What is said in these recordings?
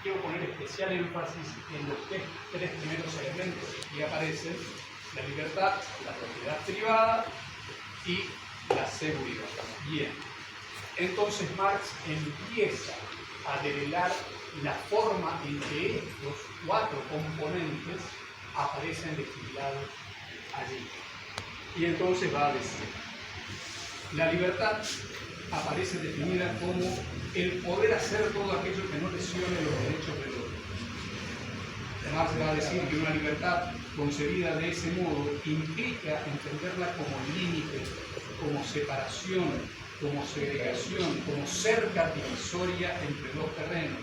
quiero poner especial énfasis en los tres primeros elementos que aquí aparecen: la libertad, la propiedad privada y la seguridad. Bien, entonces Marx empieza a develar la forma en que estos cuatro componentes aparecen legislados allí. Y entonces va a decir: la libertad aparece definida como el poder hacer todo aquello que no lesione los derechos del otro. Marx va a decir que una libertad concebida de ese modo implica entenderla como límite, como separación, como segregación, como cerca divisoria entre dos terrenos.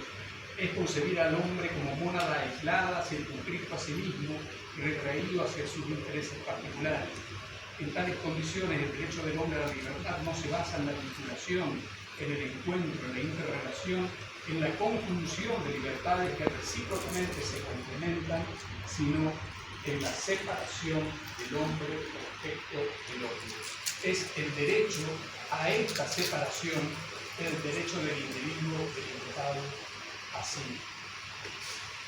Es concebir al hombre como mónada aislada, circunscrito a sí mismo y retraído hacia sus intereses particulares. En tales condiciones, el derecho del hombre a la libertad no se basa en la vinculación, en el encuentro, en la interrelación, en la conjunción de libertades que recíprocamente se complementan, sino en la separación del hombre respecto del otro. Es el derecho a esta separación, el derecho del individuo delimitado a sí.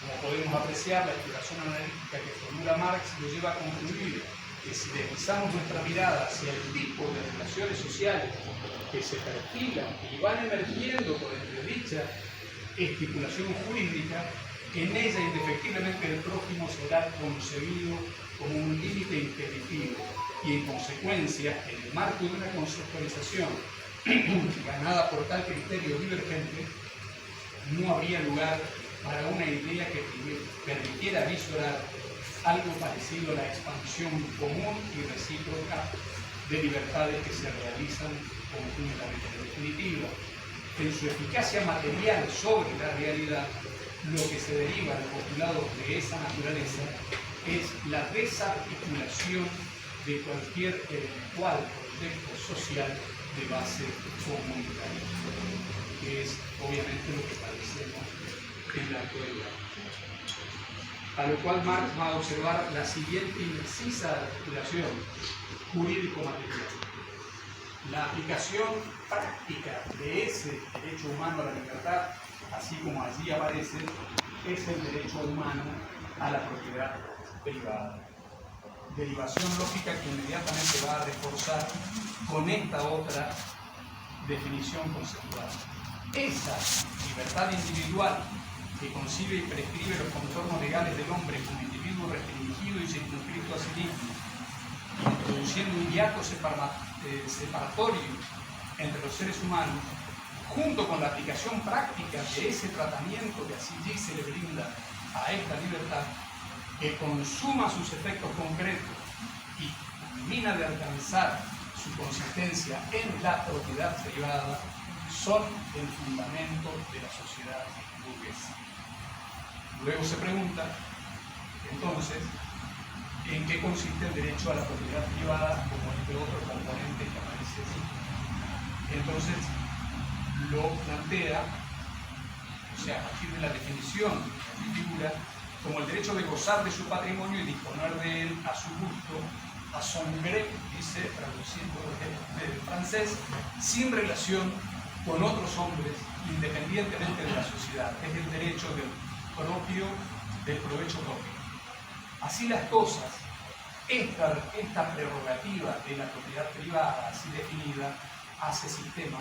Como podemos apreciar, la exploración analítica que formula Marx lo lleva a concluir que si deslizamos nuestra mirada hacia el tipo de relaciones sociales que se perfilan y van emergiendo por entre dicha estipulación jurídica, en ella indefectiblemente el prójimo será concebido como un límite integritivo y en consecuencia, en el marco de una conceptualización ganada por tal criterio divergente, no habría lugar para una idea que permitiera visorar algo parecido a la expansión común y recíproca de libertades que se realizan conjuntamente. En definitiva, en su eficacia material sobre la realidad, lo que se deriva del postulado de esa naturaleza es la desarticulación de cualquier eventual proyecto social de base comunitaria, que es obviamente lo que padecemos en la actualidad. A lo cual Marx va a observar la siguiente imprecisa articulación jurídico-material. La aplicación práctica de ese derecho humano a la libertad, así como allí aparece, es el derecho humano a la propiedad privada. Derivación lógica que inmediatamente va a reforzar con esta otra definición conceptual. Esa libertad individual que concibe y prescribe los contornos legales del hombre como individuo restringido y circunscrito a sí mismo, introduciendo un hiato separatorio entre los seres humanos, junto con la aplicación práctica de ese tratamiento que así se le brinda a esta libertad, que consuma sus efectos concretos y culmina de alcanzar su consistencia en la propiedad privada, son el fundamento de la sociedad burguesa. Luego se pregunta, entonces, ¿en qué consiste el derecho a la propiedad privada como este otro componente que aparece aquí? Entonces, lo plantea, o sea, a partir de la definición que figura, como el derecho de gozar de su patrimonio y disponer de él a su gusto, a son gré, dice, traduciendo del francés, sin relación con otros hombres, independientemente de la sociedad. Es el derecho del provecho propio. Así las cosas, esta prerrogativa de la propiedad privada, así definida, hace sistema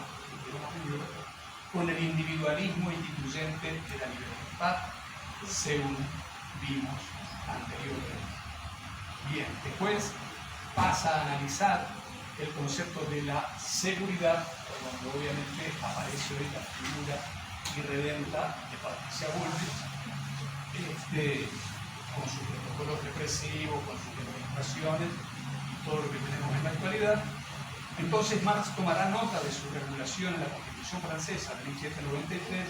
con el individualismo instituyente de la libertad, según vimos anteriormente. Bien, después pasa a analizar el concepto de la seguridad, donde obviamente aparece hoy la figura irredenta de Patricia Bullrich, con sus protocolos represivos, con sus demostraciones y todo lo que tenemos en la actualidad. Entonces Marx tomará nota de su regulación en la Constitución francesa de 1793,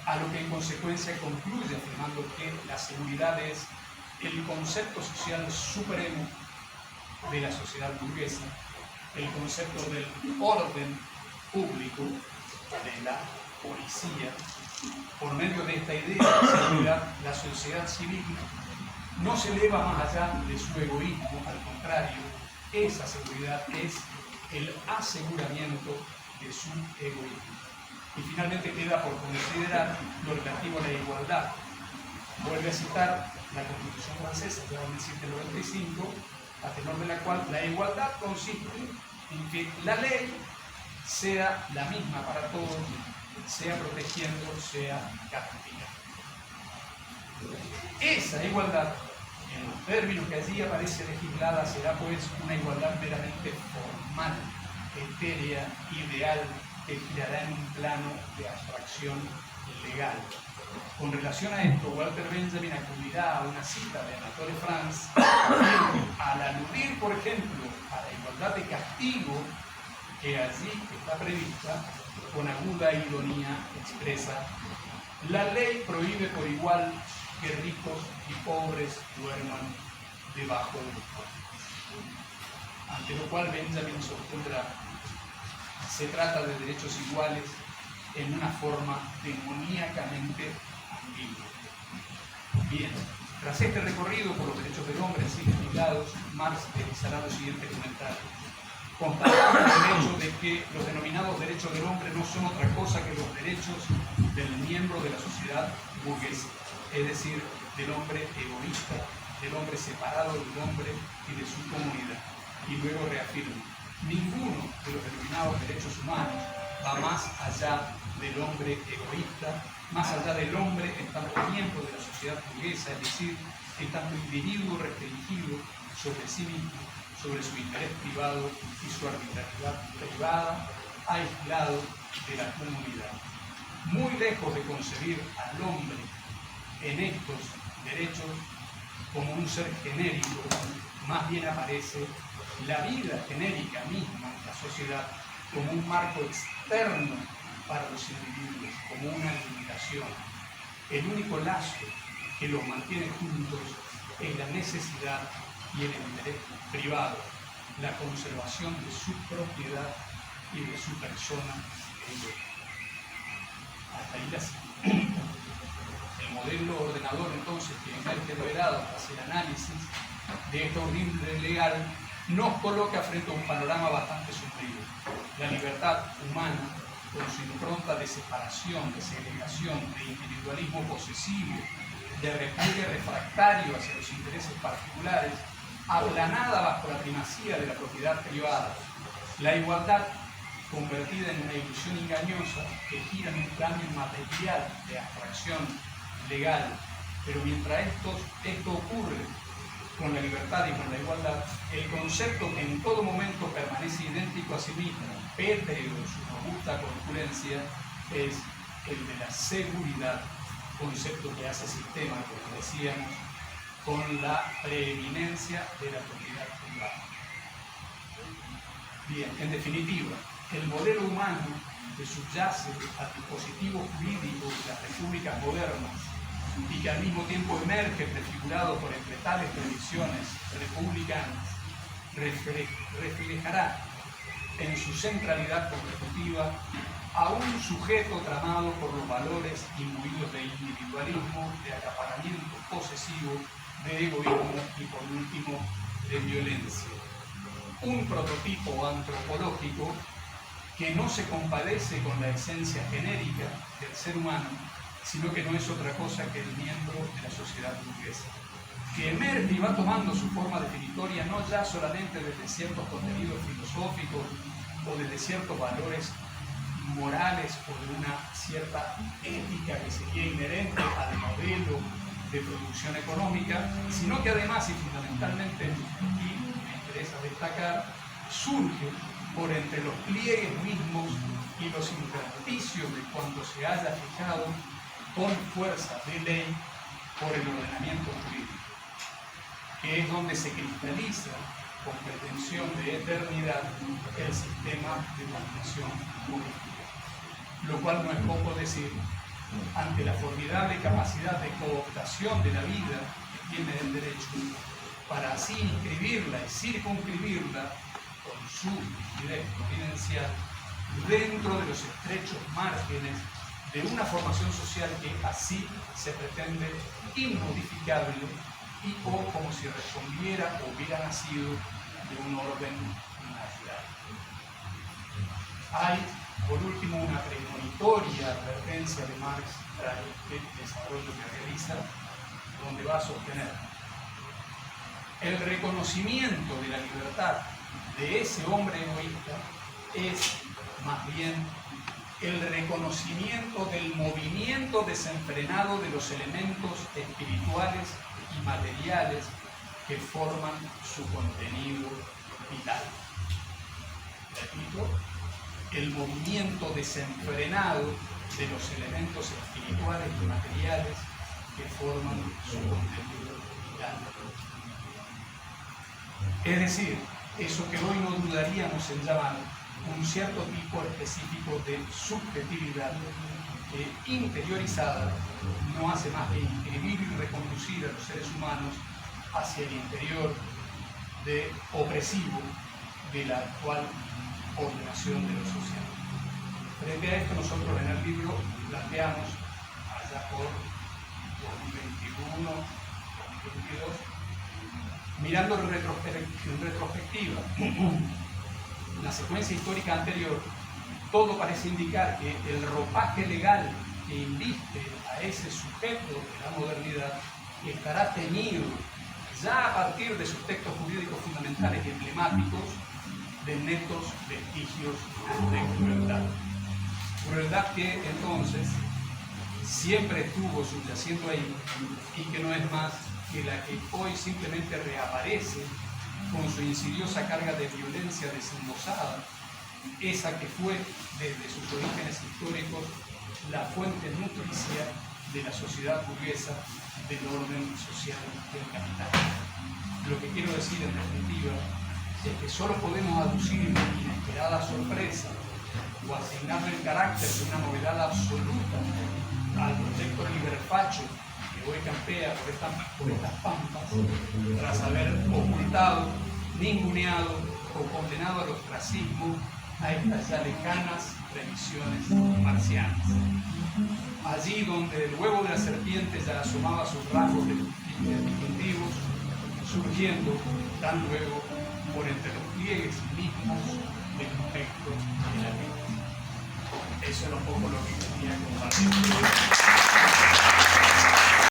a lo que en consecuencia concluye afirmando que la seguridad es el concepto social supremo de la sociedad burguesa, el concepto del orden público, de la policía. Por medio de esta idea de seguridad, la sociedad civil no se eleva más allá de su egoísmo, al contrario, esa seguridad es el aseguramiento de su egoísmo. Y finalmente queda por considerar lo relativo a la igualdad. Vuelve a citar la Constitución francesa, ya en el 1795, a tenor de la cual la igualdad consiste en que la ley sea la misma para todos, sea protegiendo, sea castigando. Esa igualdad, en los términos que allí aparece legislada, será pues una igualdad meramente formal, etérea, ideal, que girará en un plano de abstracción legal. Con relación a esto, Walter Benjamin acudirá a una cita de Anatole France, al aludir, por ejemplo, a la igualdad de castigo que allí está prevista, con aguda ironía expresa: la ley prohíbe por igual que ricos y pobres duerman debajo del puente. Ante lo cual Benjamin sostendrá: se trata de derechos iguales en una forma demoníacamente ambigua. Bien, tras este recorrido por los derechos del hombre así legislados, Marx realizará los siguientes comentarios. Constatamos el hecho de que los denominados derechos del hombre no son otra cosa que los derechos del miembro de la sociedad burguesa, es decir, del hombre egoísta, del hombre separado del hombre y de su comunidad. Y luego reafirma: ninguno de los denominados derechos humanos va más allá del hombre egoísta, más allá del hombre en tanto miembro de la sociedad burguesa, es decir, en tanto individuo restringido sobre sí mismo, sobre su interés privado y su arbitrariedad privada, aislado de la comunidad. Muy lejos de concebir al hombre en estos derechos como un ser genérico, más bien aparece la vida genérica misma de la sociedad como un marco externo para los individuos, como una limitación. El único lazo que los mantiene juntos es la necesidad y el interés privado, la conservación de su propiedad y de su persona. Hasta ahí la cita. El modelo ordenador, entonces, que emerge revelado tras el análisis de esta orden legal, nos coloca frente a un panorama bastante sombrío. La libertad humana, con su impronta de separación, de segregación, de individualismo posesivo, de repliegue refractario hacia los intereses particulares, aplanada bajo la primacía de la propiedad privada. La igualdad, convertida en una ilusión engañosa que gira en un plano inmaterial de abstracción legal. Pero mientras esto ocurre con la libertad y con la igualdad, el concepto que en todo momento permanece idéntico a sí mismo, pétreo en su robusta concurrencia, es el de la seguridad, concepto que hace sistema, como decíamos, con la preeminencia de la propiedad privada. Bien, en definitiva, el modelo humano que subyace al dispositivo jurídico de las repúblicas modernas y que al mismo tiempo emerge prefigurado por entre tales previsiones republicanas, reflejará en su centralidad constitutiva a un sujeto tramado por los valores imbuidos de individualismo, de acaparamiento posesivo, de egoísmo y, por último, de violencia. Un prototipo antropológico que no se compadece con la esencia genérica del ser humano, sino que no es otra cosa que el miembro de la sociedad burguesa, que emerge y va tomando su forma definitoria no ya solamente desde ciertos contenidos filosóficos o desde ciertos valores morales o de una cierta ética que sería inherente al modelo de producción económica, sino que además y fundamentalmente, y me interesa destacar, surge por entre los pliegues mismos y los intersticios de cuando se haya fijado con fuerza de ley por el ordenamiento jurídico, que es donde se cristaliza con pretensión de eternidad el sistema de dominación política. Lo cual no es poco decir ante la formidable capacidad de cooptación de la vida que tiene el derecho, para así inscribirla y circunscribirla con su rigidez providencial dentro de los estrechos márgenes de una formación social que así se pretende inmodificable y o como si respondiera o hubiera nacido de un orden natural. Hay Por último, una premonitoria advertencia de Marx para el desarrollo que realiza, donde va a sostener el reconocimiento de la libertad de ese hombre egoísta es más bien el reconocimiento del movimiento desenfrenado de los elementos espirituales y materiales que forman su contenido vital. Repito, el movimiento desenfrenado de los elementos espirituales y materiales que forman su contenido vital. Es decir, eso que hoy no dudaríamos en llamar un cierto tipo específico de subjetividad que, interiorizada, no hace más que inscribir y reconducir a los seres humanos hacia el interior opresivo de la actual ordenación de lo social. Frente a esto, nosotros en el libro planteamos, allá por 2021, 2022, mirando en retrospectiva la secuencia histórica anterior, todo parece indicar que el ropaje legal que inviste a ese sujeto de la modernidad estará teñido ya a partir de sus textos jurídicos fundamentales y emblemáticos de netos vestigios de crueldad. Crueldad que entonces siempre estuvo subyaciendo ahí y que no es más que la que hoy simplemente reaparece con su insidiosa carga de violencia desembosada, esa que fue desde sus orígenes históricos la fuente nutricia de la sociedad burguesa, del orden social del capital. Lo que quiero decir en definitiva es que solo podemos aducir inesperada sorpresa o asignarle el carácter de una novedad absoluta al proyecto liberfacho que hoy campea por estas pampas, tras haber ocultado, ninguneado o condenado al ostracismo a estas ya lejanas previsiones marcianas. Allí donde el huevo de la serpiente ya asomaba sus rasgos distintivos, surgiendo tan luego por entre los pliegues mismos del contexto de la vida. Eso era un poco lo que quería compartir.